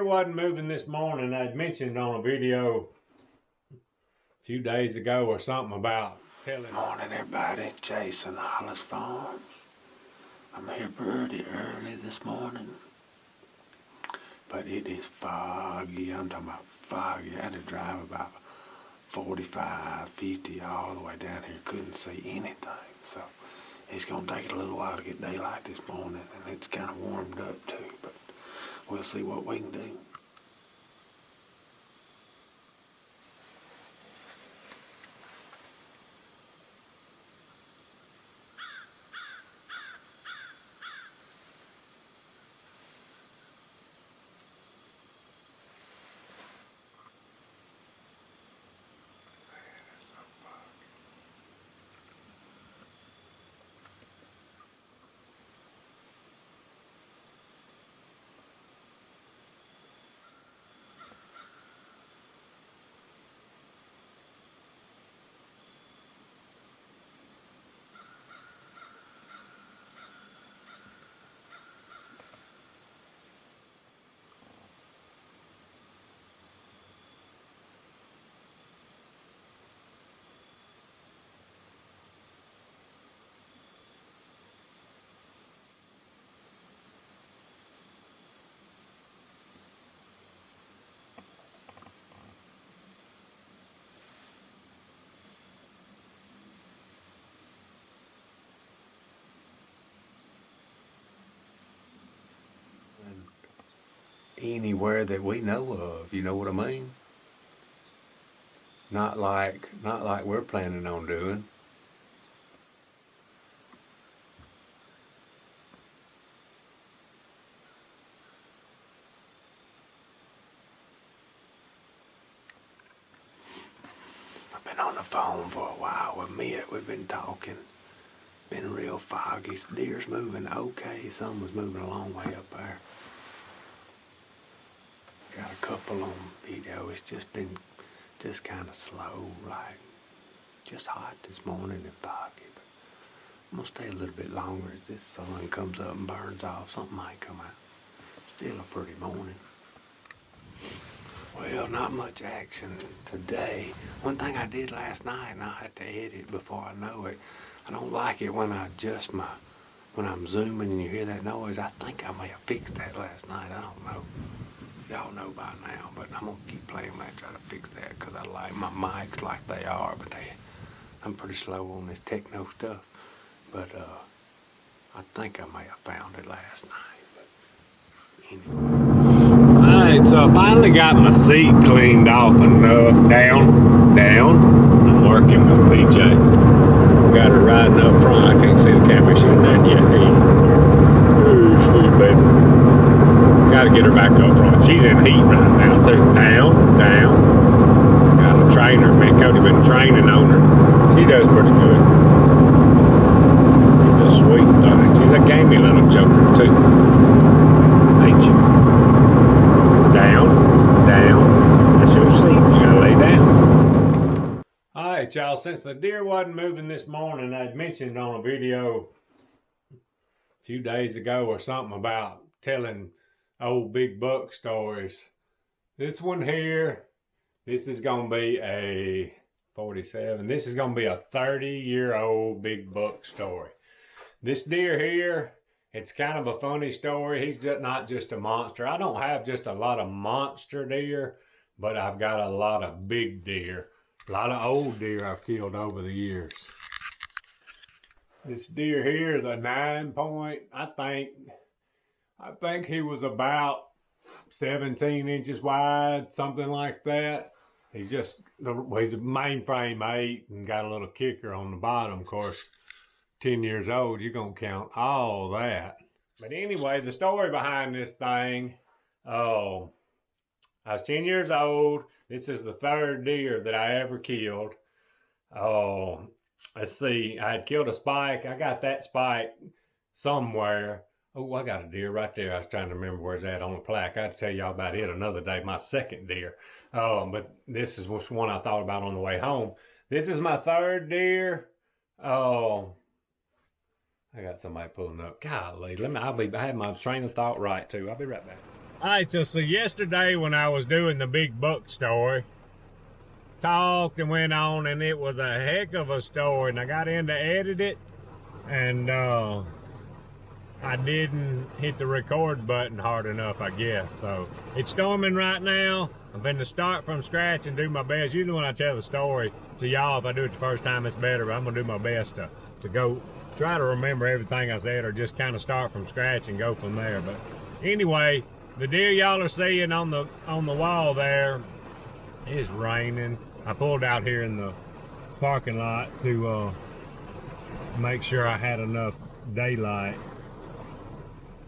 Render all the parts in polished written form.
It wasn't moving this morning. I'd mentioned on a video a few days ago or something about telling. Morning, everybody. Jason, Hollis Farms. I'm here pretty early this morning, but it is foggy. I'm talking about foggy. I had to drive about 45, 50 all the way down here. Couldn't see anything, so it's gonna take a little while to get daylight this morning, and it's kind of warmed up too. But we'll see what we can do. Anywhere that we know of, you know what I mean? Not like we're planning on doing. I've been on the phone for a while with Mitt. We've been talking. Been real foggy. Deer's moving okay. Some was moving a long way up there. Got a couple on video. It's just been kind of slow, like just hot this morning and foggy. But I'm gonna stay a little bit longer as this sun comes up and burns off. Something might come out. Still a pretty morning. Well, not much action today. One thing I did last night, and I had to edit before I know it. I don't like it when I adjust when I'm zooming and you hear that noise. I think I may have fixed that last night. I don't know. Y'all know by now, but I'm gonna keep playing when I try to fix that because I like my mics like they are, but I'm pretty slow on this techno stuff. But I think I may have found it last night. But anyway. Alright, so I finally got my seat cleaned off enough. Down. I'm working with PJ. Got her riding up front. I can't see the camera. She ain't done yet. Hey, sweet baby. Gotta get her back up front. She's in heat right now too. Down. Got a trainer. Me and Cody been training on her. She does pretty good. She's a sweet thing. She's a gamey little joker too. Ain't you? Down. That's your seat. You gotta lay down. Alright y'all, since the deer wasn't moving this morning, I'd mentioned on a video a few days ago or something about telling old big buck stories. This one here, this is gonna be a 47. This is gonna be a 30-year-old big buck story. This deer here, it's kind of a funny story. He's just not just a monster. I don't have just a lot of monster deer, but I've got a lot of big deer. A lot of old deer I've killed over the years. This deer here is a 9-point, I think he was about 17 inches wide, something like that. He's a mainframe 8 and got a little kicker on the bottom. Of course, 10 years old, you're gonna count all that. But anyway, the story behind this thing, I was 10 years old. This is the 3rd deer that I ever killed. Let's see, I had killed a spike. I got that spike somewhere. Oh, I got a deer right there. I was trying to remember where's that on the plaque. I had to tell y'all about it another day, my 2nd deer. But this is one I thought about on the way home. This is my 3rd deer. I got somebody pulling up. Golly, I had my train of thought right too. I'll be right back. Alright, so yesterday when I was doing the big buck story, talked and went on, and it was a heck of a story, and I got in to edit it, and I didn't hit the record button hard enough, I guess. So it's storming right now. I'm going to start from scratch and do my best. Usually when I tell the story to y'all, if I do it the first time, it's better, but I'm going to do my best to go try to remember everything I said, or just kind of start from scratch and go from there. But anyway, the deer y'all are seeing on the wall there is raining. I pulled out here in the parking lot to make sure I had enough daylight.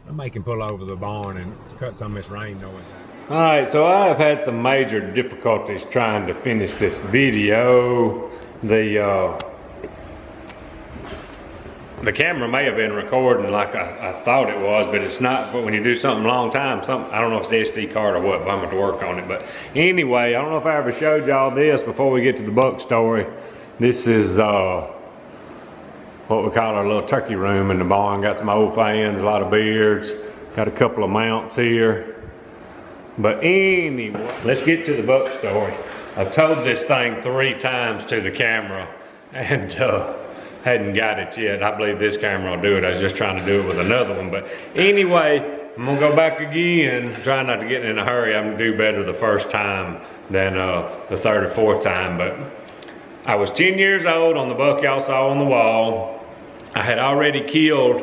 I may can pull over the barn and cut some of this rain noise out. Alright, so I've had some major difficulties trying to finish this video. The camera may have been recording like I thought it was, but it's not. But when you do something a long time, I don't know if it's SD card or what, but I'm going to work on it. But anyway, I don't know if I ever showed y'all this before we get to the buck story. This is what we call our little turkey room in the barn. Got some old fans, a lot of beards, got a couple of mounts here. But anyway, let's get to the buck story. I've told this thing 3 times to the camera and hadn't got it yet. I believe this camera will do it. I was just trying to do it with another one. But anyway, I'm gonna go back again. Try not to get in a hurry. I'm gonna do better the first time than the 3rd or 4th time. But I was 10 years old on the buck y'all saw on the wall. I had already killed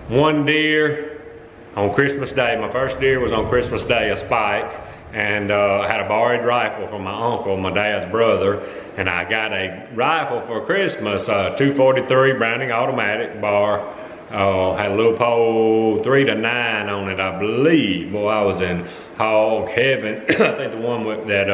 1 deer on Christmas Day. My first deer was on Christmas Day, a spike. And I had a borrowed rifle from my uncle, my dad's brother, and I got a rifle for Christmas, 243 Browning automatic bar. Had a little pole 3 to 9 on it, I believe. Boy, I was in hog heaven. I think the one that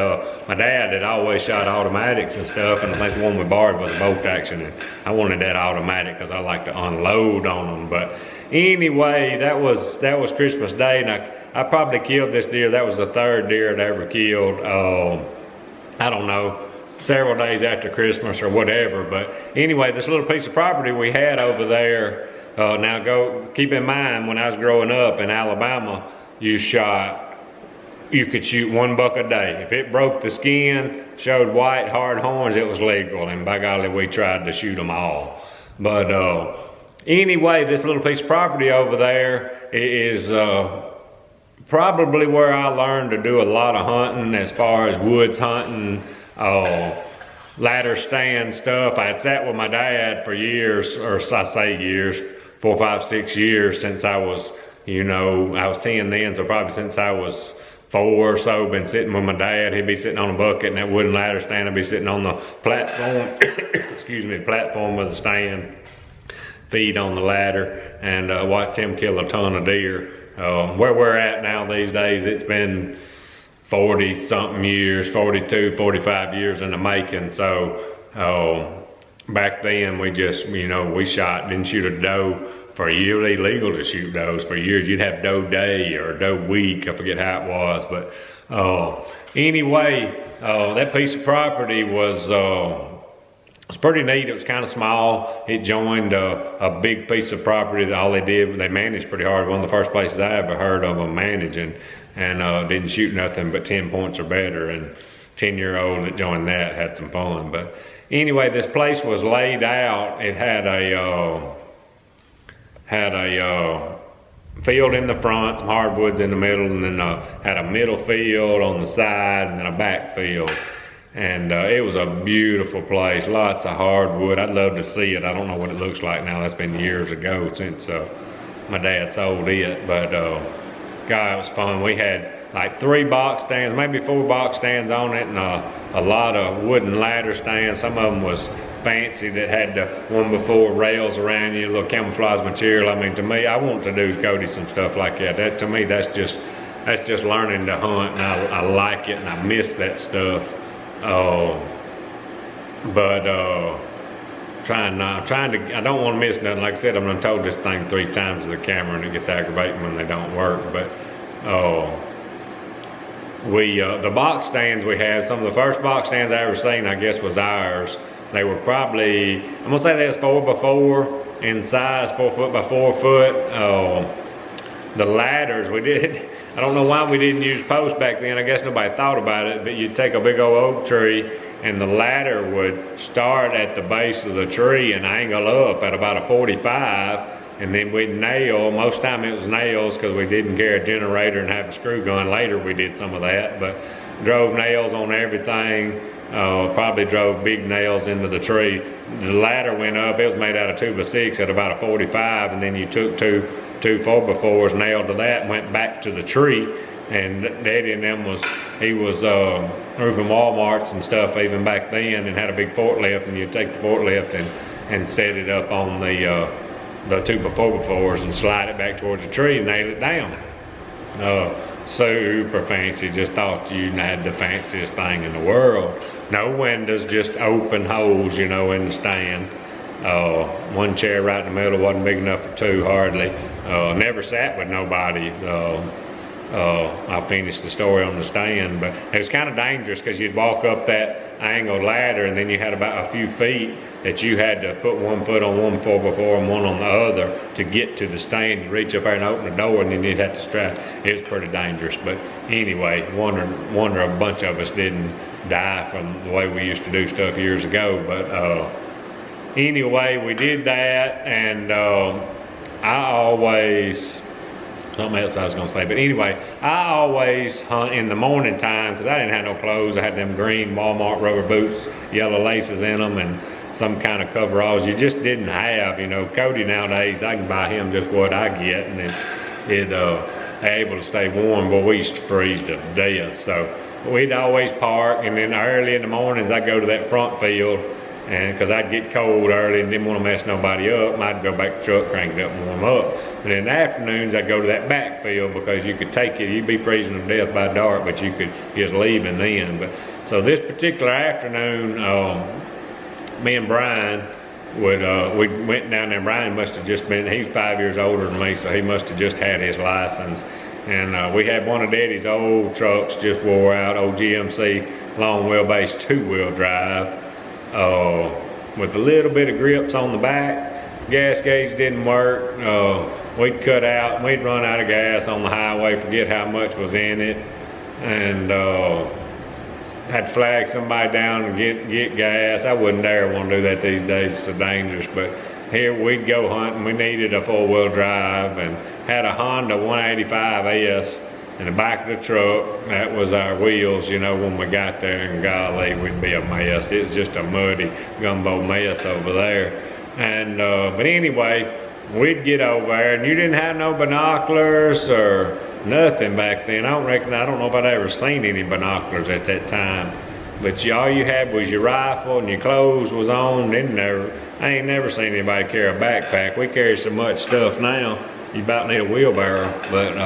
my dad had always shot automatics and stuff, and I think the one we borrowed was a bolt action, and I wanted that automatic because I like to unload on them. But anyway, that was Christmas Day, and I probably killed this deer. That was the 3rd deer I'd ever killed. I don't know, several days after Christmas or whatever. But anyway, this little piece of property we had over there. Now keep in mind, when I was growing up in Alabama, you could shoot 1 buck a day. If it broke the skin, showed white hard horns, it was legal. And by golly, we tried to shoot them all. But anyway, this little piece of property over there is probably where I learned to do a lot of hunting, as far as woods hunting, ladder stand stuff. I had sat with my dad for years, or I say years, 4, 5, 6 years since I was, I was 10 then, so probably since I was 4 or so, been sitting with my dad. He'd be sitting on a bucket and that wooden ladder stand. I'd be sitting on the platform, excuse me, platform with a stand, feet on the ladder, and watched him kill a ton of deer. Where we're at now these days, it's been 40 something years, 42, 45 years in the making. So back then we just, we didn't shoot a doe for a year. Illegal to shoot does for years. You'd have doe day or doe week, I forget how it was. But anyway, that piece of property was pretty neat. It was kind of small. It joined a big piece of property that all they managed pretty hard. One of the first places I ever heard of them managing, and didn't shoot nothing but 10 points or better. And 10-year-old that joined that had some fun. But anyway, this place was laid out. It had a field in the front, some hardwoods in the middle, and then had a middle field on the side, and then a back field. And it was a beautiful place, lots of hardwood. I'd love to see it. I don't know what it looks like now. That's been years ago since my dad sold it. But God, it was fun. We had like 3 box stands, maybe 4 box stands on it, and a lot of wooden ladder stands. Some of them was fancy that had the one before rails around you, a little camouflage material. I mean, to me, I want to do Cody some stuff like that. To me, that's just learning to hunt, and I like it, and I miss that stuff. I don't want to miss nothing. Like I said, I'm gonna told this thing 3 times to the camera, and it gets aggravating when they don't work. But the box stands we had, some of the first box stands I ever seen, I guess, was ours. They were probably, I'm gonna say they was 4 by 4 in size, 4 foot by 4 foot. the ladders, we did, I don't know why we didn't use posts back then. I guess nobody thought about it, but you'd take a big old oak tree and the ladder would start at the base of the tree and angle up at about a 45, and then we'd nail, most time it was nails because we didn't carry a generator and have a screw gun. Later we did some of that, but drove nails on everything. Probably drove big nails into the tree. The ladder went up, it was made out of 2x6 at about a 45, and then you took two 4x4s nailed to that and went back to the tree. And Daddy and them he was roofing Walmarts and stuff even back then, and had a big forklift, and you'd take the forklift and set it up on the 2x4s and slide it back towards the tree and nail it down. Super fancy, just thought you had the fanciest thing in the world. No windows, just open holes, you know, in the stand. One chair right in the middle, wasn't big enough for two hardly. Never sat with nobody. I'll finish the story on the stand, but it was kind of dangerous because you'd walk up that angled ladder and then you had about a few feet that you had to put one foot on one 4x4 and one on the other to get to the stand. You reach up there and open the door and then you'd have to strap. It was pretty dangerous, but anyway, wonder a bunch of us didn't die from the way we used to do stuff years ago. But anyway, we did that, and I always, something else I was gonna say, but anyway, I always hunt in the morning time because I didn't have no clothes. I had them green Walmart rubber boots, yellow laces in them, and some kind of coveralls you just didn't have. You know, Cody nowadays, I can buy him just what I get, and it able to stay warm, but we used to freeze to death. So we'd always park, and then early in the mornings I'd go to that front field, and because I'd get cold early and didn't want to mess nobody up, I'd go back to the truck, crank it up and warm up. And in the afternoons I'd go to that back field because you could take it, you'd be freezing to death by dark, but you could just leave and then. But so this particular afternoon, me and Brian we went down there. Brian must have just been, he's 5 years older than me, so he must have just had his license. And we had one of Daddy's old trucks just wore out, old GMC long wheelbase 2-wheel drive, with a little bit of grips on the back. Gas gauge didn't work. We'd cut out and we'd run out of gas on the highway, forget how much was in it, and had to flag somebody down and get gas. I wouldn't dare want to do that these days, it's so dangerous. But here we'd go hunting, we needed a 4-wheel drive, and had a Honda 185S in the back of the truck. That was our wheels, you know, when we got there, and golly, we'd be a mess. It's just a muddy gumbo mess over there. And but anyway, we'd get over there, and you didn't have no binoculars or nothing back then. I don't know if I'd ever seen any binoculars at that time. But all you had was your rifle and your clothes was on. I ain't never seen anybody carry a backpack. We carry so much stuff now, you about need a wheelbarrow. But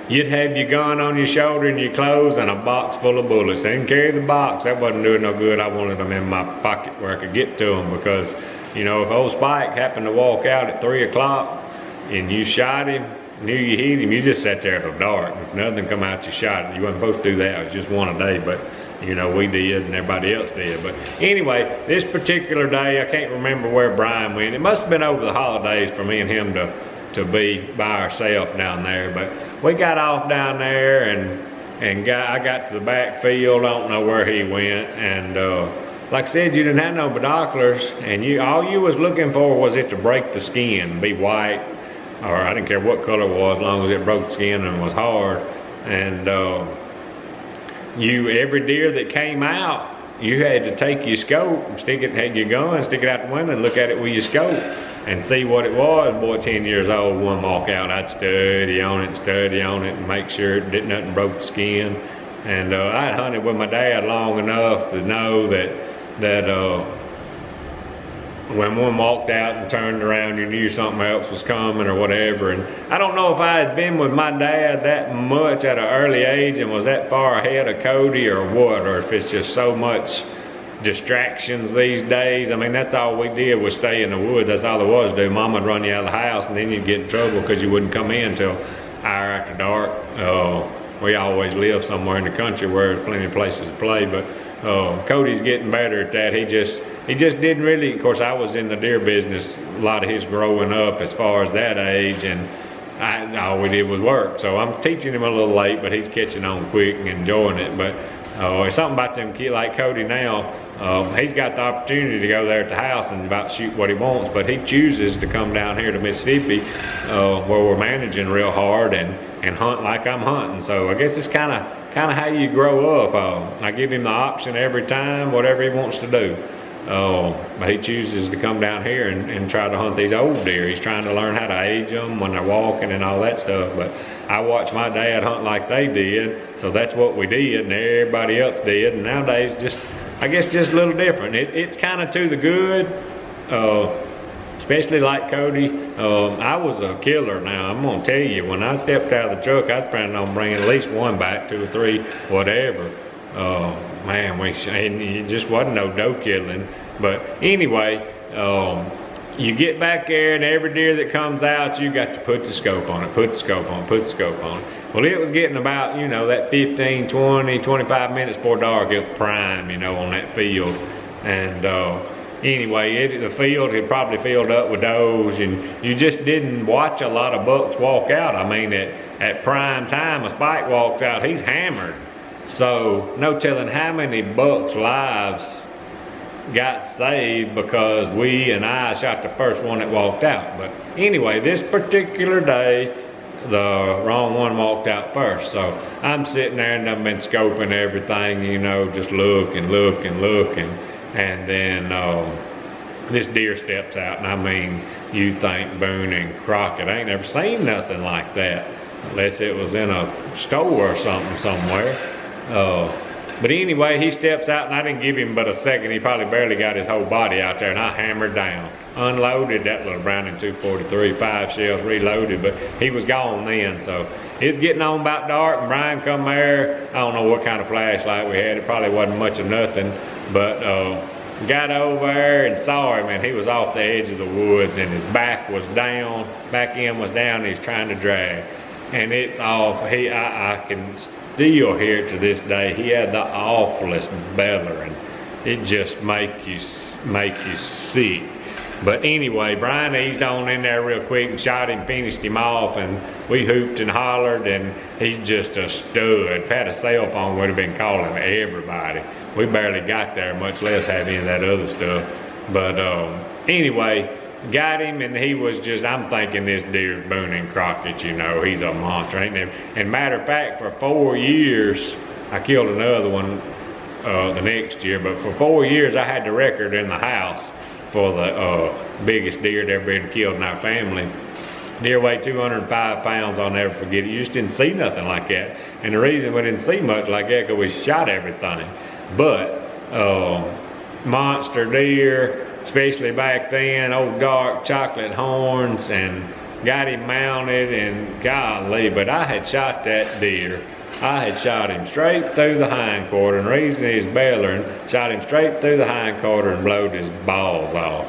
you'd have your gun on your shoulder and your clothes and a box full of bullets. They didn't carry the box, that wasn't doing no good. I wanted them in my pocket where I could get to them, because, you know, if old Spike happened to walk out at 3 o'clock and you shot him, knew you hit him, you just sat there till dark. If nothing come out, you shot him. You wasn't supposed to do that. It was just one a day, but you know, we did and everybody else did. But anyway, this particular day, I can't remember where Brian went. It must have been over the holidays for me and him to be by ourselves down there. But we got off down there, and I got to the back field. I don't know where he went. And like I said, you didn't have no binoculars, and all you was looking for was it to break the skin, be white, or I didn't care what color it was, as long as it broke the skin and was hard. And every deer that came out, you had to take your scope and had your gun, stick it out the window and look at it with your scope and see what it was. Boy, 10 years old, one walk out, I'd study on it and make sure nothing broke the skin. And I'd hunted with my dad long enough to know that when one walked out and turned around, you knew something else was coming or whatever. And I don't know if I had been with my dad that much at an early age and was that far ahead of Cody or what, or if it's just so much distractions these days. I mean, that's all we did was stay in the woods. That's all there was to do. Mom would run you out of the house, and then you'd get in trouble because you wouldn't come in until hour after dark. We always lived somewhere in the country where there's plenty of places to play, but Cody's getting better at that. He just didn't really, of course I was in the deer business a lot of his growing up as far as that age, and all we did was work. So I'm teaching him a little late, but he's catching on quick and enjoying it. But it's something about them kids like Cody now. He's got the opportunity to go there at the house and about shoot what he wants, but he chooses to come down here to Mississippi, where we're managing real hard and hunt like I'm hunting. So I guess it's kind of how you grow up. I give him the option every time, whatever he wants to do. But he chooses to come down here and try to hunt these old deer. He's trying to learn how to age them when they're walking and all that stuff. But I watched my dad hunt like they did, so that's what we did, and everybody else did. And nowadays, I guess just a little different. It's kind of to the good, especially like Cody. I was a killer. Now I'm gonna tell you, when I stepped out of the truck, I was planning on bringing at least one back, 2 or 3, whatever. Man, and it just wasn't no doe killing. But anyway, you get back there, and every deer that comes out, you got to put the scope on it, put the scope on it, put the scope on it. Well, it was getting about, you know, that 15, 20, 25 minutes before dark, it was prime, you know, on that field. And anyway, the field had probably filled up with does, and you just didn't watch a lot of bucks walk out. I mean, at prime time, a spike walks out, he's hammered. So no telling how many bucks' lives got saved because I shot the first one that walked out. But anyway, this particular day, the wrong one walked out first. So I'm sitting there and I've been scoping everything, you know, just looking. And then this deer steps out, and I mean, you think Boone and Crockett, I ain't never seen nothing like that, unless it was in a store or something somewhere. But anyway, he steps out, and I didn't give him but a second. He probably barely got his whole body out there, and I hammered down. Unloaded that little Browning 243, 5 shells reloaded, but he was gone then. So it's getting on about dark, and Brian come there. I don't know what kind of flashlight we had. It probably wasn't much of nothing, but got over there and saw him, and he was off the edge of the woods, and his back was down, back end was down, and he's trying to drag. And it's off. I can still hear it to this day. He had the awfulest beller, and it just make you sick. But anyway, Brian eased on in there real quick and shot him, finished him off, and we hooped and hollered, and he's just a stud. If I had a cell phone, we'd have been calling everybody. We barely got there, much less have any of that other stuff. But anyway, got him, and he was just, I'm thinking this deer's Boone and Crockett, you know, he's a monster, ain't there? And matter of fact, for 4 years, I killed another one the next year, but for 4 years I had the record in the house for the biggest deer that ever been killed in our family. Deer weighed 205 pounds, I'll never forget it. You just didn't see nothing like that. And the reason we didn't see much like that, because we shot everything. But monster deer, especially back then, old dark chocolate horns, and got him mounted, and golly, but I had shot that deer. I had shot him straight through the hindquarter, and reason he's bellering, shot him straight through the hindquarter and blowed his balls off.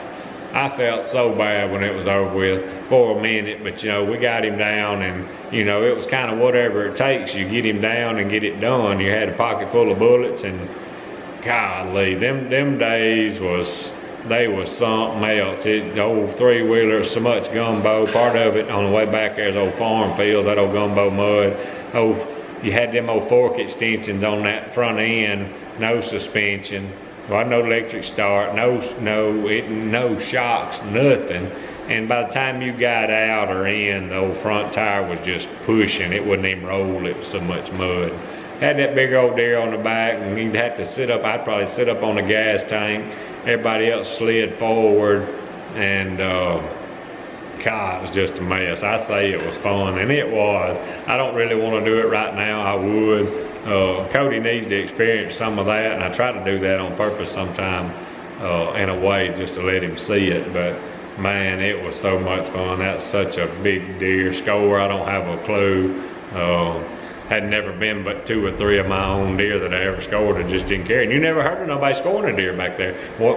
I felt so bad when it was over with for a minute, but you know, we got him down, and you know, it was kind of whatever it takes. You get him down and get it done. You had a pocket full of bullets, and golly, them days they was something else. The old 3-wheeler, so much gumbo. Part of it on the way back there's old farm fields, that old gumbo mud. You had them old fork extensions on that front end, no suspension, wasn't no electric start, no shocks, nothing. And by the time you got out or in, the old front tire was just pushing. It wouldn't even roll, it was so much mud. Had that big old deer on the back, and he'd have to sit up. I'd probably sit up on the gas tank. Everybody else slid forward, and God, it was just a mess. I say it was fun, and it was. I don't really want to do it right now. I would. Cody needs to experience some of that, and I try to do that on purpose sometime in a way just to let him see it. But man, it was so much fun. That's such a big deer score. I don't have a clue. Had never been but 2 or 3 of my own deer that I ever scored. I just didn't care. And you never heard of nobody scoring a deer back there.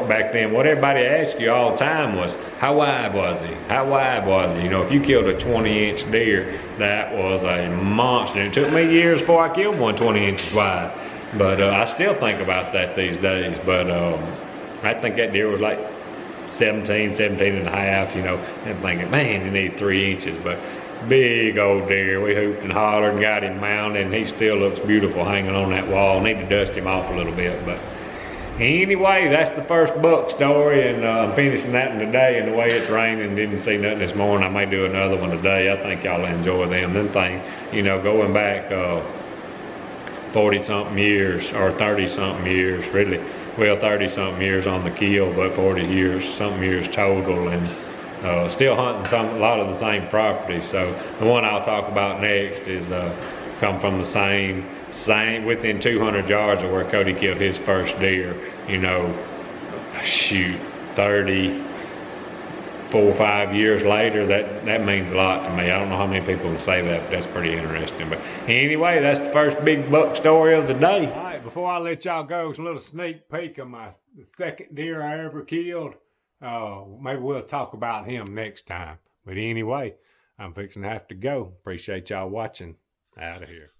Back then, what everybody asked you all the time was, how wide was he? How wide was he? You know, if you killed a 20-inch deer, that was a monster. It took me years before I killed one 20 inches wide. But I still think about that these days. But I think that deer was like 17 and a half, you know, and thinking, man, you need 3 inches. But Big old deer. We hooped and hollered and got him mounted, and he still looks beautiful hanging on that wall. Need to dust him off a little bit, but anyway, that's the first buck story, and I'm finishing that one today. And the way it's raining, didn't see nothing this morning. I may do another one today. I think y'all enjoy them. Them things, you know, going back 40-something years or 30-something years, really. Well, 30-something years on the kill, but 40-something years total, and still hunting a lot of the same property. So the one I'll talk about next is come from the same within 200 yards of where Cody killed his first deer. You know, shoot, 34 or 5 years later, that means a lot to me. I don't know how many people can say that, but that's pretty interesting. But anyway, that's the first big buck story of the day. All right, before I let y'all go, it's a little sneak peek of the second deer I ever killed. Maybe we'll talk about him next time. But anyway, I'm fixing to have to go. Appreciate y'all watching. Out of here.